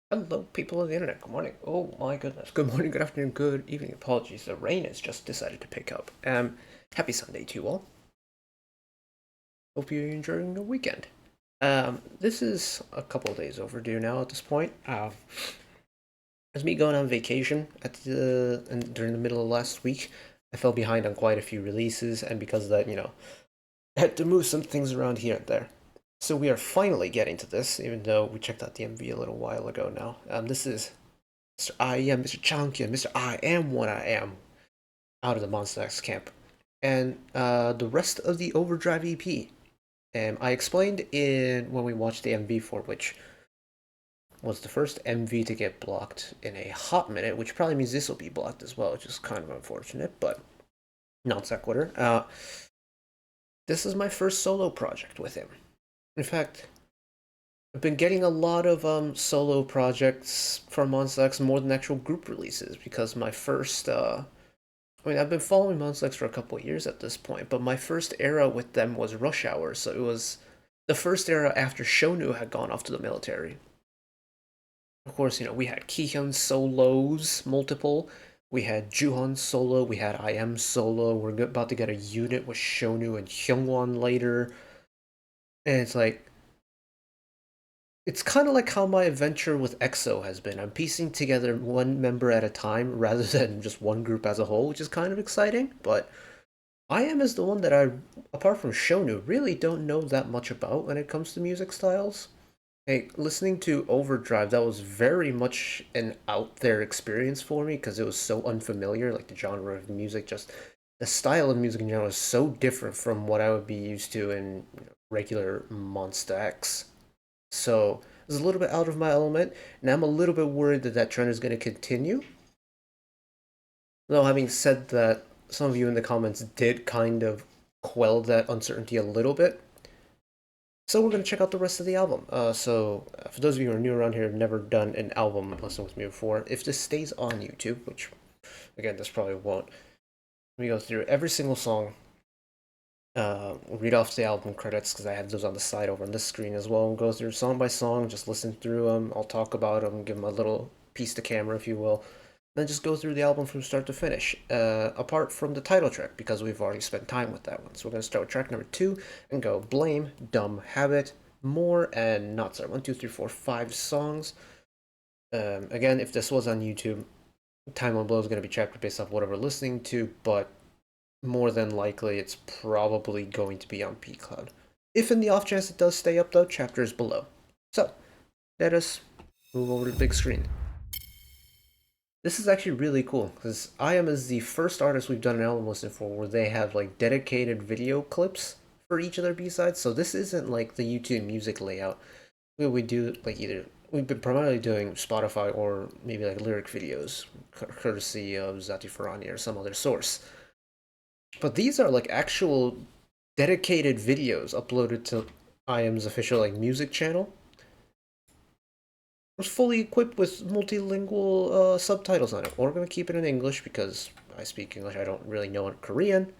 Hello, people of the internet. Good morning. Oh my goodness. Good morning, good afternoon, good evening. Apologies, the rain has just decided to pick up. Happy Sunday to you all. Hope you're enjoying the weekend. This is a couple of days overdue now at this point. As me going on vacation during the middle of last week, I fell behind on quite a few releases, and because of that, I had to move some things around here and there. So we are finally getting to this, even though we checked out the MV a little while ago now. This is Mr. I am Mr. Champion, Mr. I am what I am, out of the Monster X camp. And the rest of the Overdrive EP. I explained when we watched the MV for which was the first MV to get blocked in a hot minute, which probably means this will be blocked as well, which is kind of unfortunate, but non sequitur. This is my first solo project with him. In fact, I've been getting a lot of solo projects from Monster X more than actual group releases, because my first I've been following Monster X for a couple of years at this point, but my first era with them was Rush Hour, so it was the first era after Shonu had gone off to the military. Of course, we had Kihyun solos, multiple. We had Juhon solo, we had I Am solo, we're about to get a unit with Shonu and Hyungwon later. And it's kind of like how my adventure with EXO has been. I'm piecing together one member at a time rather than just one group as a whole, which is kind of exciting. But I Am is the one that apart from Shonu, really don't know that much about when it comes to music styles. Hey, listening to Overdrive, that was very much an out there experience for me because it was so unfamiliar, like the genre of music, just the style of music in general is so different from what I would be used to in regular Monster X. So it's a little bit out of my element, and I'm a little bit worried that that trend is going to continue. Though, having said that, some of you in the comments did kind of quell that uncertainty a little bit. So we're going to check out the rest of the album. For those of you who are new around here, have never done an album listen with me before, if this stays on YouTube, which, again, this probably won't, we go through every single song. We'll read off the album credits because I have those on the side over on this screen as well. We'll go through song by song, just listen through them. I'll talk about them, give them a little piece to camera, if you will. Then just go through the album from start to finish, apart from the title track, because we've already spent time with that one. So we're going to start with track number 2 and go Blame, Dumb Habit, More, and Not Sorry. 1, 2, 3, 4, 5 songs. Again, if this was on YouTube, Time on Blow is going to be chapter based off whatever we're listening to, but more than likely it's probably going to be on P-Cloud. If in the off chance it does stay up though, chapter is below. So, let us move over to the big screen. This is actually really cool, because I Am is the first artist we've done an album listing for where they have like dedicated video clips for each of their B-sides, so this isn't like the YouTube music layout where we do like we've been primarily doing Spotify or maybe like lyric videos, courtesy of Zati Farani or some other source. But these are like actual dedicated videos uploaded to I Am's official like music channel. It's fully equipped with multilingual subtitles on it. We're gonna keep it in English because I speak English. I don't really know Korean.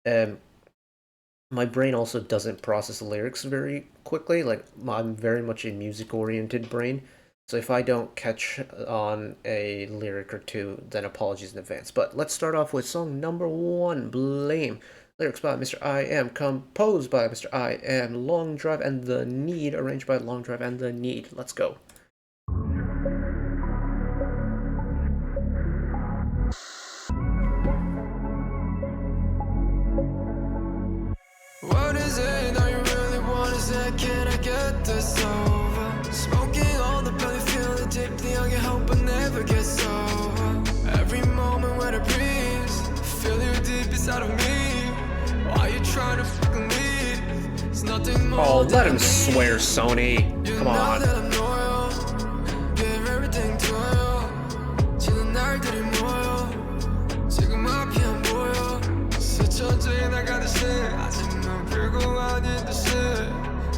My brain also doesn't process lyrics very quickly. Like, I'm very much a music-oriented brain. So if I don't catch on a lyric or two, then apologies in advance. But let's start off with song number 1, Blame. Lyrics by Mr. I Am, composed by Mr. I Am, Long Drive and The Need, arranged by Long Drive and The Need. Let's go. What is it all you really want? Is that can I get this over? Smoking all the belly, feeling deeply, I can help but never get sober. Every moment when I breathe, feel you deep inside of me. Why you trying to fucking leave? It's nothing more. Oh, let him swear, Sony. Come on. Give everything to you. 지는 날들이 모여. 지금 앞이 안 보여. 스쳐져 나가는 새. 아직 넌 별거 아닌 듯이.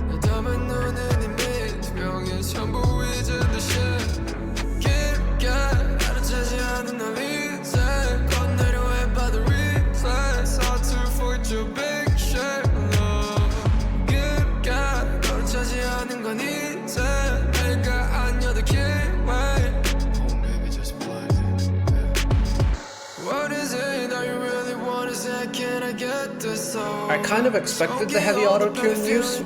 내 담은 눈은 이미 투명해 전부 잊은 듯이. 깊게 알아채지 않은 널 이제 건네려 해봐 the replace. Hard to forget your big shame love. 깊게 알아채지 않은 건 이제 I kind of expected the heavy auto-tune use,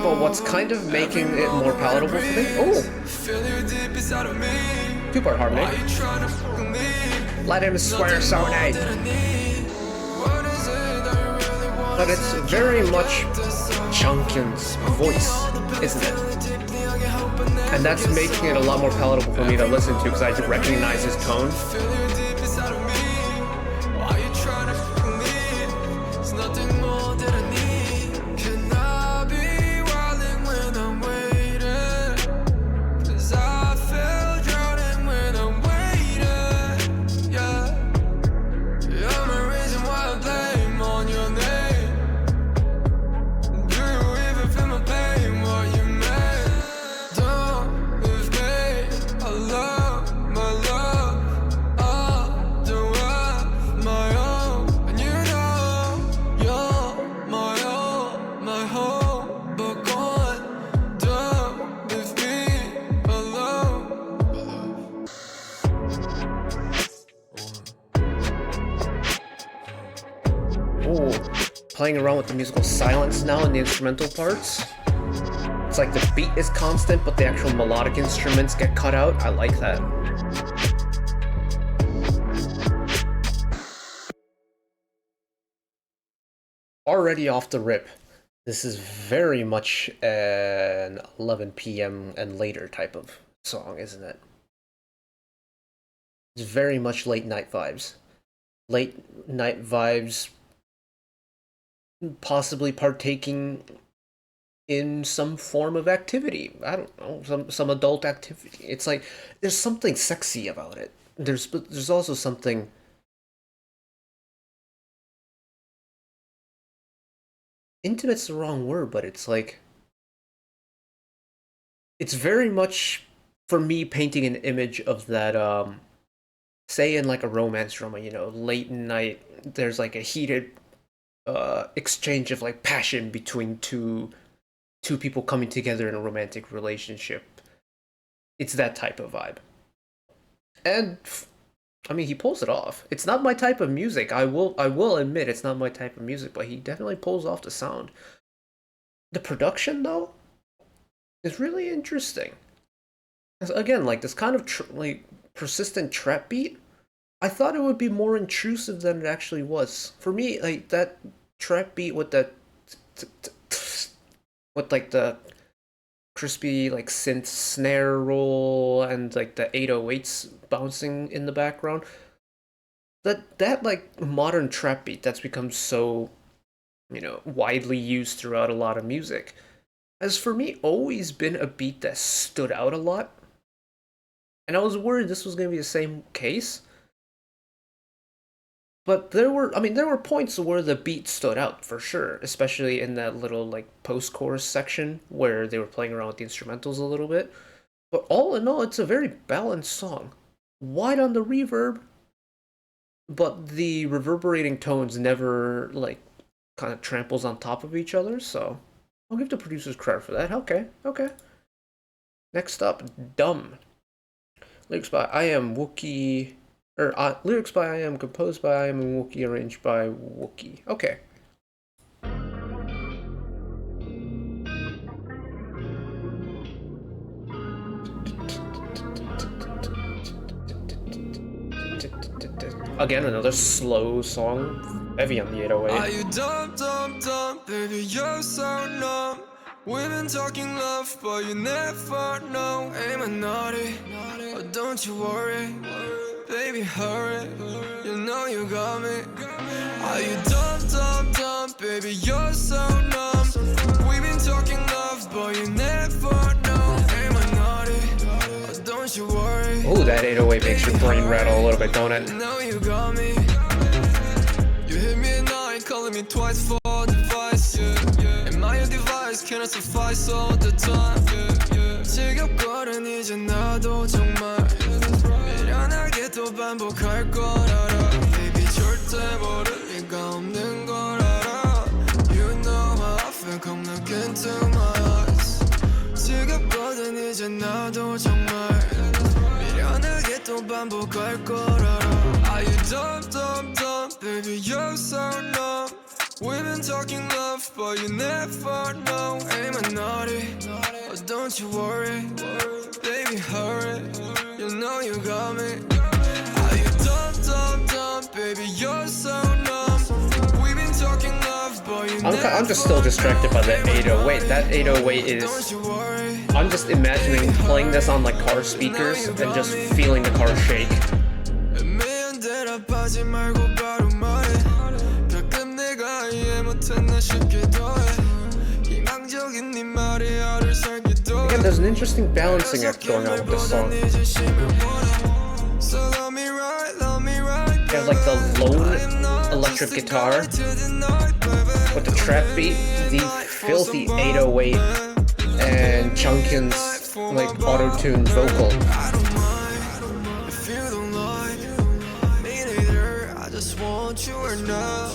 but what's kind of making it more palatable for me? Oh! Two-part harmony. Let him swear so nice. But it's very much Chungkyun's voice, isn't it? And that's making it a lot more palatable for me to listen to because I recognize his tone. Ooh, playing around with the musical silence now in the instrumental parts. It's like the beat is constant, but the actual melodic instruments get cut out. I like that. Already off the rip, this is very much an 11 p.m. and later type of song, isn't it? It's very much late night vibes. Late night vibes, possibly partaking in some form of activity. I don't know, some adult activity. It's like there's something sexy about it. There's also something intimate's the wrong word, but it's like it's very much for me painting an image of that say in like a romance drama, you know, late night there's like a heated exchange of like passion between two people coming together in a romantic relationship. It's that type of vibe. And I mean, he pulls it off. It's not my type of music. I will admit it's not my type of music, but he definitely pulls off the sound. The production though is really interesting. Again, like this kind of like persistent trap beat. I thought it would be more intrusive than it actually was. For me, like that trap beat with that with like the crispy like synth snare roll and like the 808s bouncing in the background. That like modern trap beat that's become so, you know, widely used throughout a lot of music has for me always been a beat that stood out a lot. And I was worried this was going to be the same case. But there were points where the beat stood out for sure, especially in that little like post-chorus section where they were playing around with the instrumentals a little bit. But all in all, it's a very balanced song. Wide on the reverb, but the reverberating tones never like kind of tramples on top of each other, so I'll give the producers credit for that. Okay. Next up, Dumb. Lyrics by I Am Wookie. Lyrics by I Am, composed by I Am, and Wookie, arranged by Wookie. Okay. Again, another slow song, heavy on the 808. Are you dumb, baby, you're so numb. We've been talking love, but you never know. Am I naughty? Oh, don't you worry. Baby, hurry, you know you got me. Are you dumb, baby, you're so numb. We've been talking love, but you never know. Am I naughty? Oh, don't you worry. Oh, that 808 makes your brain rattle a little bit, don't it? You know you got me. You hit me at night, calling me twice for device. Am I your device? Can I suffice all the time? 지겹거든 이제 나도 정말. 미련하게 또 반복할 걸 알아. Baby 절대 모를 리가 없는 걸 알아. You know how I feel, come look into my eyes. 지겹거든 이제 나도 정말. 미련하게 또 반복할 걸 알아. Are you dumb, baby, you're so numb. We've been talking love, but you never know. Am I naughty? Oh, don't you worry, baby, hurry. You know you got me. Are you dumb, baby, you're so numb. We've been talking love, but you I'm just still distracted by that 808. That 808 is... I'm just imagining playing this on like car speakers and just feeling the car shake. Again, there's an interesting balancing act going on with this song. You have like the lone electric guitar with the trap beat, the filthy 808, and Chunkin's like auto-tuned vocal. I just want you right now.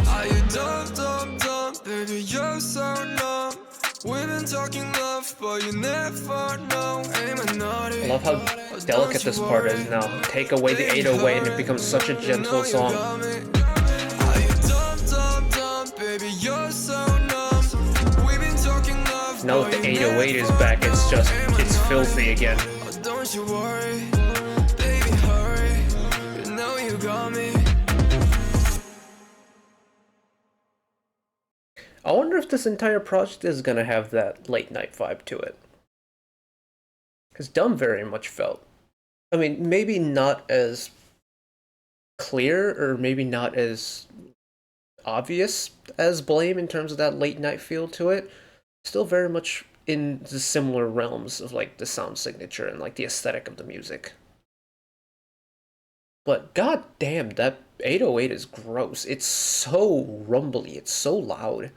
Are you dumb, baby, you're so numb. We've been talking love, but you never know. I love how delicate this part is now. Take away the 808 and it becomes such a gentle song. Are you dumb, baby, you're so numb. We've been talking love. Now that the 808 is back, it's filthy again. Don't you worry, baby, hurry. You know you got me. I wonder if this entire project is gonna have that late night vibe to it. Because Dumb very much felt. I mean, maybe not as clear or maybe not as obvious as Blame in terms of that late night feel to it. Still very much in the similar realms of like the sound signature and like the aesthetic of the music. But god damn, that 808 is gross. It's so rumbly, it's so loud.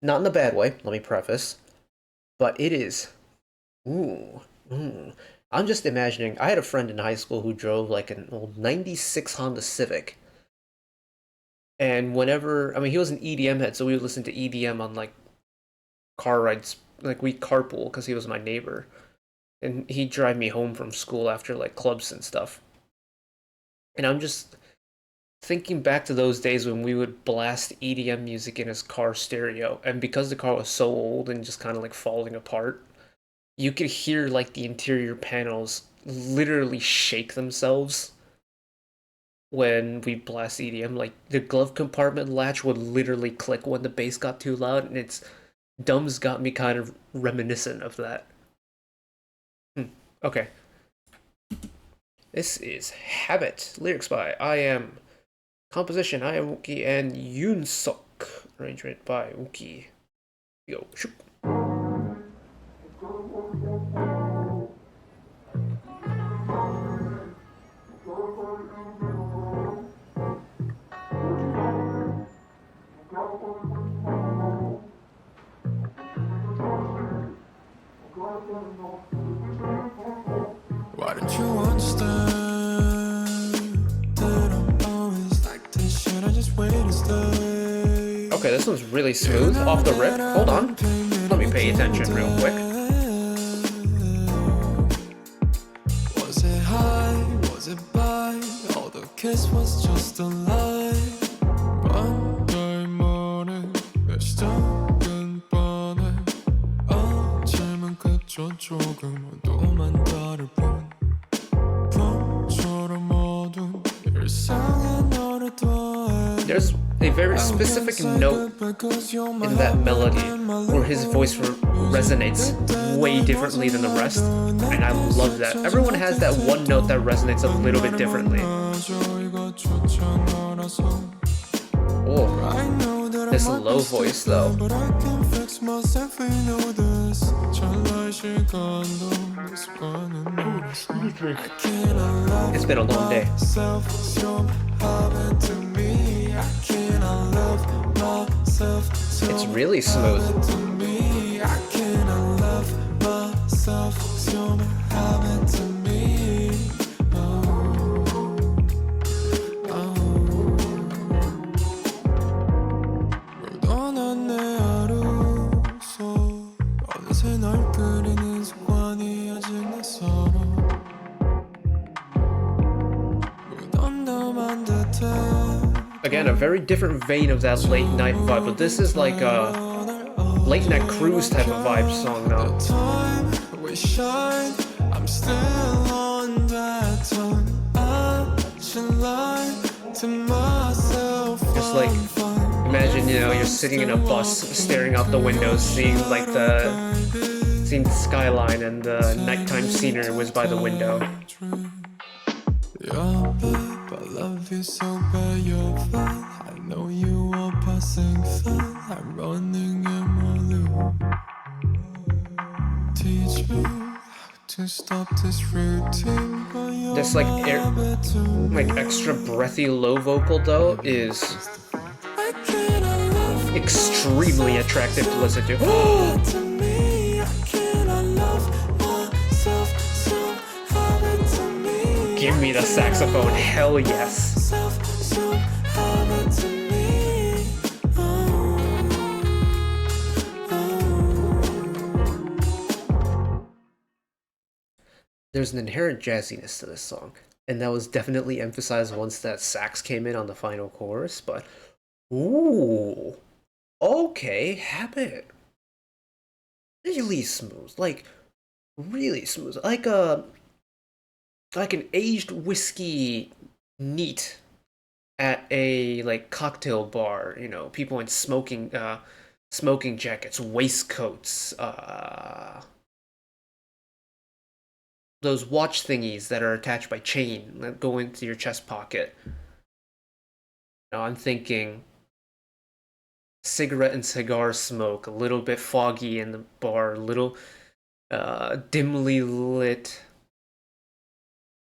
Not in a bad way, let me preface. But it is... I'm just imagining, I had a friend in high school who drove like an old 96 Honda Civic. And whenever, I mean, he was an EDM head, so we would listen to EDM on like car rides, like we'd carpool because he was my neighbor. And he'd drive me home from school after like clubs and stuff. And I'm just thinking back to those days when we would blast EDM music in his car stereo, and because the car was so old and just kind of like falling apart, you could hear like the interior panels literally shake themselves when we blast EDM. Like the glove compartment latch would literally click when the bass got too loud, and it's Dumb's got me kind of reminiscent of that. Okay. This is Habit. Lyrics by I Am. Composition, I Am Wookie and Yoon Suk. Arrangement by Wookie. Yo, shoop. Why don't you understand that I'm always like this? Should I just wait and stay? Okay, this one's really smooth off the rip. Hold on. Let me pay attention real quick. Was it high? Was it by? All the kiss was just a lie. Monday morning, 다시 작은 밤에 어제만 그저 조금은 또만 다를 뿐. There's a very specific note in that melody where his voice resonates way differently than the rest, and I love that. Everyone has that one note that resonates a little bit differently. Oh, this low voice though. It's been a long day. It's really smooth. Again, a very different vein of that late night vibe, but this is like a late night cruise type of vibe song now. We shine, I'm still on that time. I should lie to myself. Just like, imagine, you know, you're sitting in a bus, staring out the window, seeing the skyline, and the nighttime scenery was by the window. Yeah, babe, I love you so bad, you're fine. I know you are passing fine. I'm running in my loop. Teach me how to stop this routine. This like extra breathy low vocal though is extremely attractive to listen to. Give me the saxophone, hell yes. There's an inherent jazziness to this song, and that was definitely emphasized once that sax came in on the final chorus, but ooh, okay, Habit. Really smooth, like really smooth, like an aged whiskey neat at a like cocktail bar, you know, people in smoking jackets, waistcoats, those watch thingies that are attached by chain that go into your chest pocket. Now I'm thinking cigarette and cigar smoke, a little bit foggy in the bar, a little dimly lit,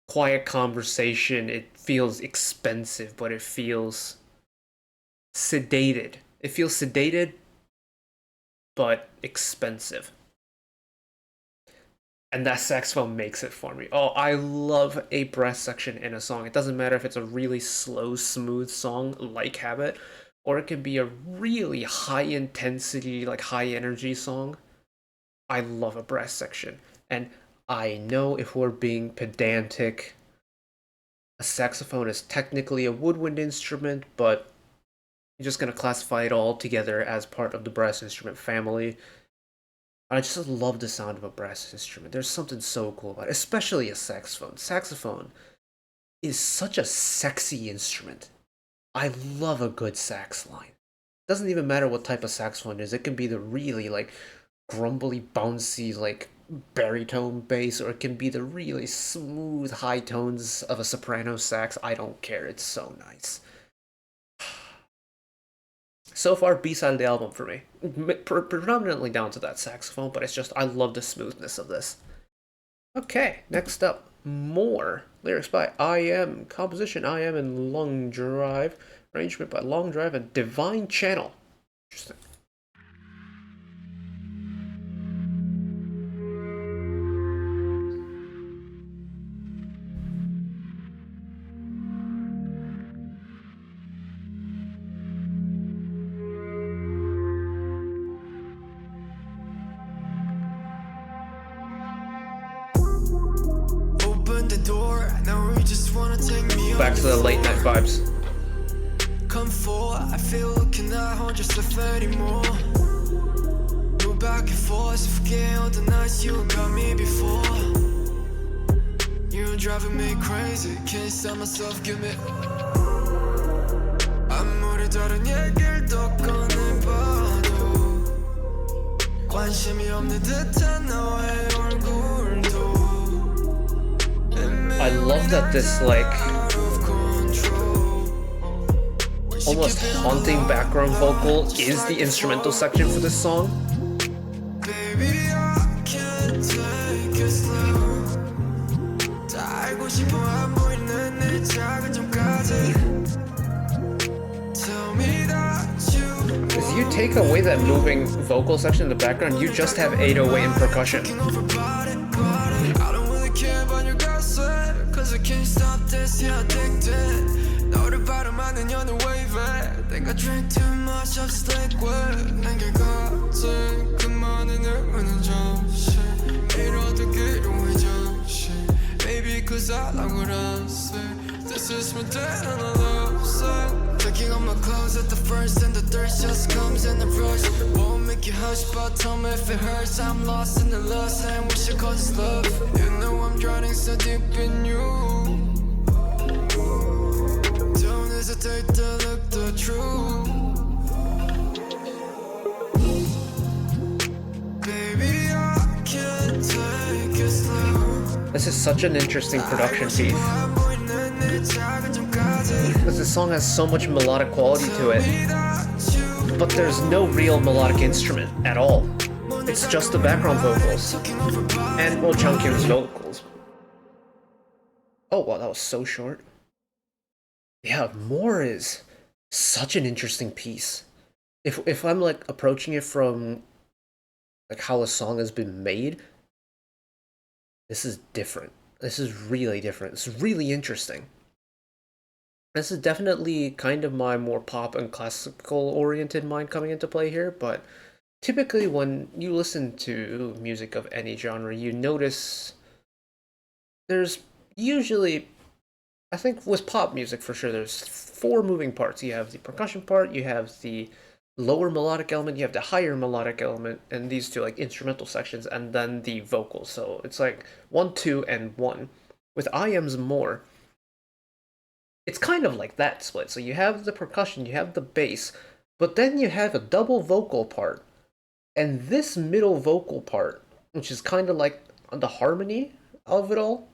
quiet conversation. It feels expensive, but it feels sedated. It feels sedated, but expensive. And that saxophone makes it for me. Oh, I love a brass section in a song. It doesn't matter if it's a really slow, smooth song like Habit, or it can be a really high intensity, like high energy song. I love a brass section. And I know if we're being pedantic, a saxophone is technically a woodwind instrument, but you're just going to classify it all together as part of the brass instrument family. I just love the sound of a brass instrument. There's something so cool about it, especially a saxophone. Saxophone is such a sexy instrument. I love a good sax line. It doesn't even matter what type of saxophone it is. It can be the really like grumbly, bouncy, like baritone bass, or it can be the really smooth high tones of a soprano sax. I don't care. It's so nice. So far, B-side of the album for me. Predominantly down to that saxophone, but it's just, I love the smoothness of this. Okay, next up, More. Lyrics by I.M. Composition, I.M. and Long Drive. Arrangement by Long Drive and Divine Channel. Interesting. Back to the late night vibes. Come forward, I feel looking at home just a anymore. Go back and forth, forget all the nights you got me before. You're driving me crazy, can't stop myself, give me. 아무리 다른 얘기를 또 꺼내봐도 관심이 없는 듯한 너의 얼굴도. I love that this like almost haunting background vocal is the instrumental section for this song. Baby, I can't take it slow. 다 알고 싶어 안 보이는 내 작은 점까지. Tell me that you. If you take away that moving vocal section in the background, you just have 808 and percussion. I don't really care about your gossip, 'cause I can't stop this, yeah, addicted. 너를 바라만 you're the wave. Think I drink too much of this liquid. 내게 같은 그만의 내면은 잠시 이러도 기로의 잠시. Baby, 'cause I like what I say. This is my day and I love say. Taking close at the first and the third just comes in a rush. Won't make you hush, but tell me if it hurts. I'm lost in the lust and wish it cause love. You know I'm drowning so deep in you. Don't hesitate to look the truth. Baby, I can't take it slow. This is such an interesting production piece. Because this song has so much melodic quality to it, but there's no real melodic instrument at all. It's just the background vocals. And, well, Chungkyun's vocals. Oh, wow, that was so short. Yeah, More is such an interesting piece. If I'm, like, approaching it from, like, how a song has been made, this is different. This is really different. This is really interesting. This is definitely kind of my more pop and classical oriented mind coming into play here, but typically when you listen to music of any genre, you notice there's usually, I think with pop music for sure, there's 4 moving parts. You have the percussion part, you have the lower melodic element, you have the higher melodic element, and these 2 like instrumental sections, and then the vocals. So it's like 1, 2, and 1. With IM's More, it's kind of like that split. So you have the percussion, you have the bass, but then you have a double vocal part. And this middle vocal part, which is kind of like the harmony of it all,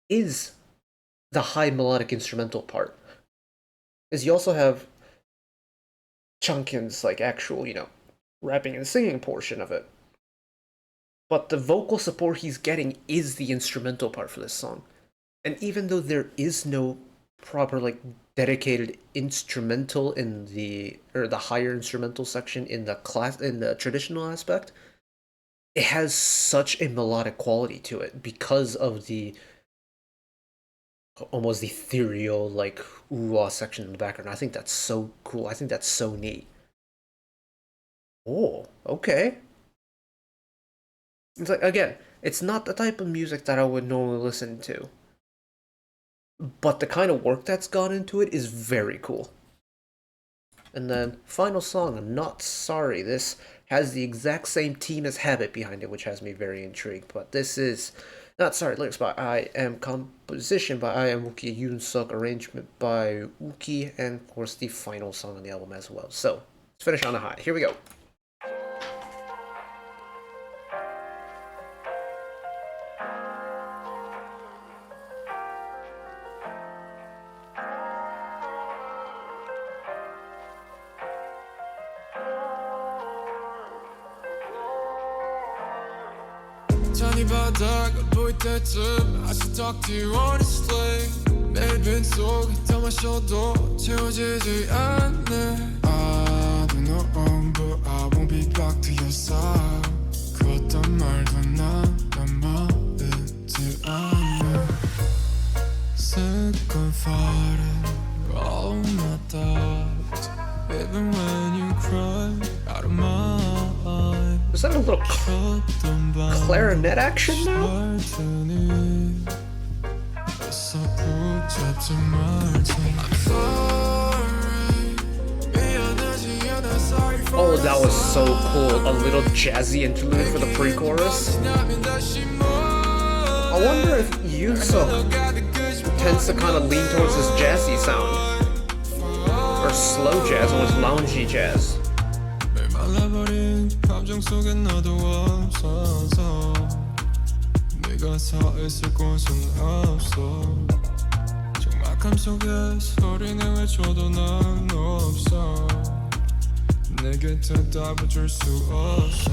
is the high melodic instrumental part. Because you also have Chungkyun's like actual, rapping and singing portion of it. But the vocal support he's getting is the instrumental part for this song. And even though there is no proper like dedicated instrumental in the higher instrumental section in the traditional aspect, it has such a melodic quality to it because of the almost ethereal like ooh-ah section in the background. I think that's so cool. I think that's so neat. Oh, okay. It's like, again, it's not the type of music that I would normally listen to, but the kind of work that's gone into it is very cool. And then, final song, I'm Not Sorry. This has the exact same team as Habit behind it, which has me very intrigued. But this is Not Sorry, lyrics by I Am, composition by I Am Wookie, Yoon Suk, arrangement by Wookie, and of course the final song on the album as well. So, let's finish on a high. Here we go. 바다가 보일 때쯤 I should talk to you honestly 매일 빈속에 다 마셔도 채워지지 않네 I don't know but I won't be back to your side 그 어떤 말도 난 남아있지 않네 Sick and fighting all my thoughts Even when you cry out of my eyes Is that a little clarinet action now? Oh, that was so cool. A little jazzy interlude for the pre-chorus. I wonder if Yoon-suk tends to kind of lean towards this jazzy sound. Or slow jazz, almost loungy jazz. 말라버린 감정 속에 너도 없어서 네가 서 있을 곳은 없어 적막함 속에 소리는 외쳐도 난 없어 내 곁에 답을 수 없어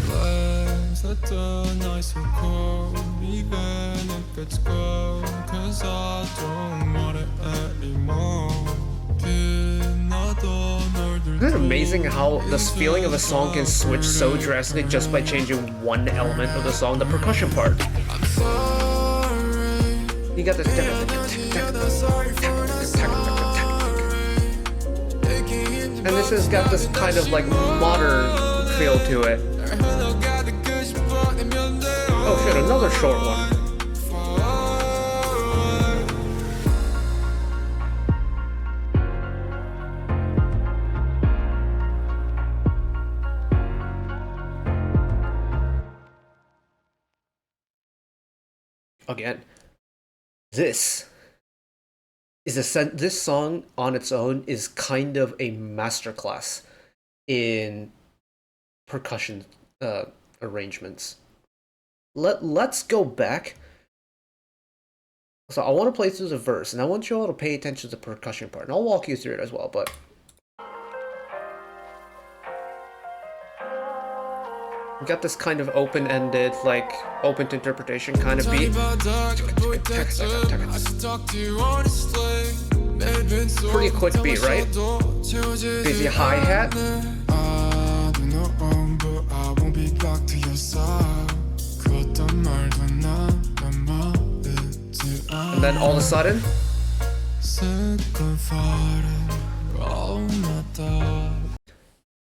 Let's let the night so cold Even if it's cold Cause I don't want it anymore Isn't it amazing how this feeling of a song can switch so drastically just by changing one element of the song, the percussion part? You got this. And this has got this kind of like modern feel to it. Oh shit, another short one. again, this this song on its own is kind of a masterclass in percussion uh, arrangements. Let's go back. So I want to play through the verse, and I want you all to pay attention to the percussion part, and I'll walk you through it as well. But we got this kind of open-ended, like open to interpretation kind of beat. Pretty quick beat, right? Busy hi-hat. And then all of a sudden,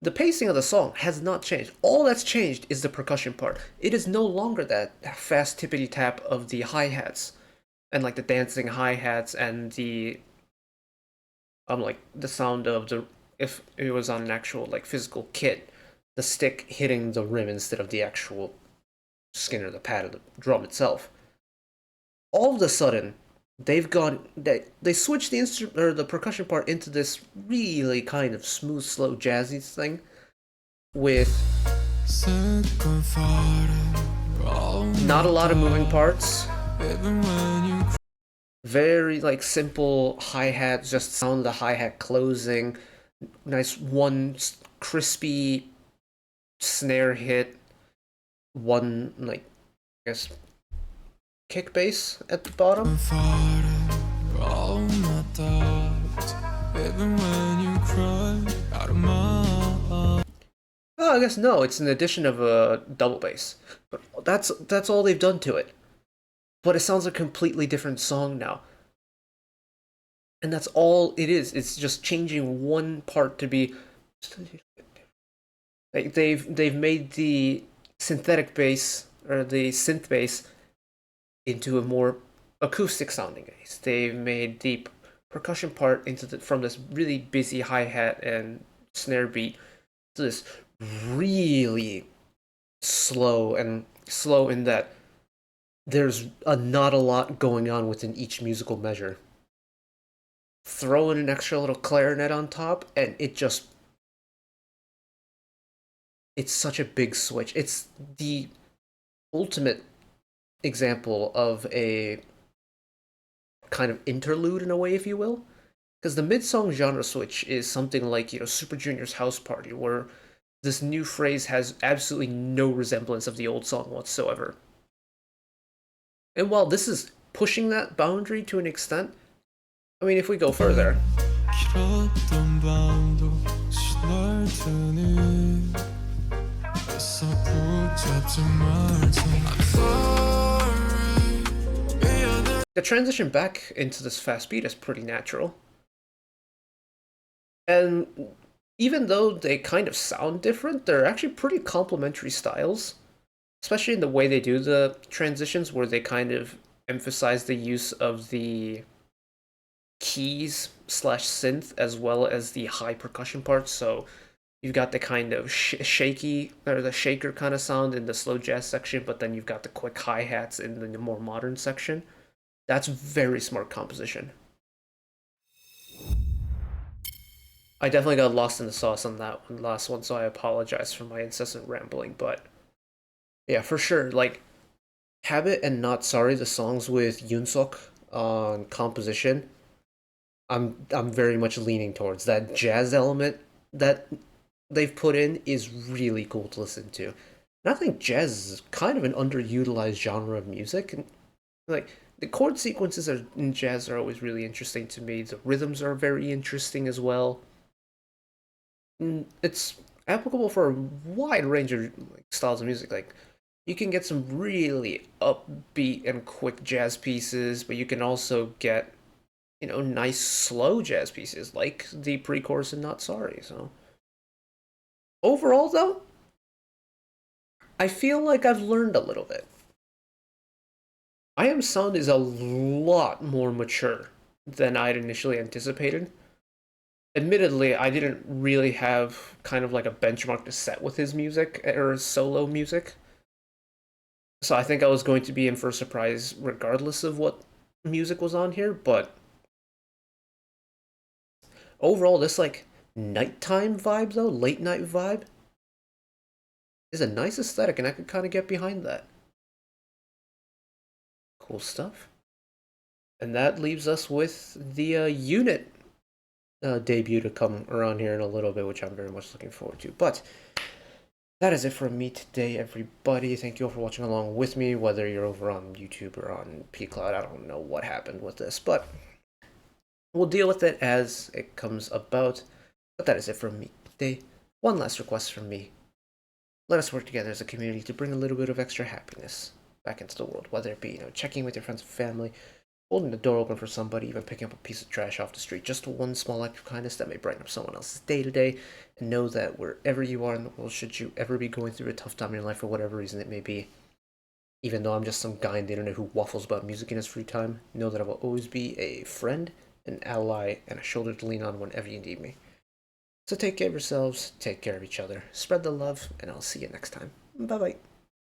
the pacing of the song has not changed. All that's changed is the percussion part. It is no longer that fast tippity tap of the hi-hats and like the dancing hi-hats and the like the sound of the, if it was on an actual like physical kit, the stick hitting the rim instead of the actual skin or the pad of the drum itself. All of a sudden, they switched the instrument or the percussion part into this really kind of smooth, slow, jazzy thing with not a lot of moving parts. Very like simple hi-hat, just sound of the hi-hat closing. Nice one crispy snare hit. One like I guess kick bass at the bottom. Oh, I guess no, it's an addition of a double bass. But that's all they've done to it. But it sounds a completely different song now. And that's all it is. It's just changing one part to be like they've made the synthetic bass or the synth bass into a more acoustic sounding bass. They've made the percussion part into from this really busy hi-hat and snare beat to this really slow in that there's not a lot going on within each musical measure. Throw in an extra little clarinet on top and it's such a big switch. It's the ultimate example of a kind of interlude in a way, if you will. Because the mid-song genre switch is something like, Super Junior's House Party, where this new phrase has absolutely no resemblance of the old song whatsoever. And while this is pushing that boundary to an extent, I mean, if we go further, the transition back into this fast beat is pretty natural. And even though they kind of sound different, they're actually pretty complementary styles, especially in the way they do the transitions, where they kind of emphasize the use of the keys slash synth as well as the high percussion parts. So you've got the kind of shaky or the shaker kind of sound in the slow jazz section, but then you've got the quick hi-hats in the more modern section. That's very smart composition. I definitely got lost in the sauce on that last one, so I apologize for my incessant rambling, but yeah, for sure, like Habit and Not Sorry, the songs with Yunsuk on composition, I'm very much leaning towards that jazz element that they've put in is really cool to listen to. And I think jazz is kind of an underutilized genre of music, and like the chord sequences in jazz are always really interesting to me. The rhythms are very interesting as well. It's applicable for a wide range of styles of music. Like you can get some really upbeat and quick jazz pieces, but you can also get nice slow jazz pieces like the pre-chorus in Not Sorry. So overall, though, I feel like I've learned a little bit. I Am Sound is a lot more mature than I'd initially anticipated. Admittedly, I didn't really have kind of like a benchmark to set with his music or his solo music. So I think I was going to be in for a surprise regardless of what music was on here, but overall, this like nighttime vibe though, late night vibe, is a nice aesthetic, and I could kind of get behind that. Cool stuff. And that leaves us with the unit debut to come around here in a little bit, which I'm very much looking forward to. But that is it from me today, everybody. Thank you all for watching along with me, whether you're over on YouTube or on PCloud. I don't know what happened with this, but we'll deal with it as it comes about. But that is it from me today. One last request from me. Let us work together as a community to bring a little bit of extra happiness back into the world, whether it be, checking with your friends and family, holding the door open for somebody, even picking up a piece of trash off the street. Just one small act of kindness that may brighten up someone else's day to day. And know that wherever you are in the world, should you ever be going through a tough time in your life for whatever reason it may be, even though I'm just some guy on the internet who waffles about music in his free time, know that I will always be a friend, an ally, and a shoulder to lean on whenever you need me. So take care of yourselves, take care of each other, spread the love, and I'll see you next time. Bye bye.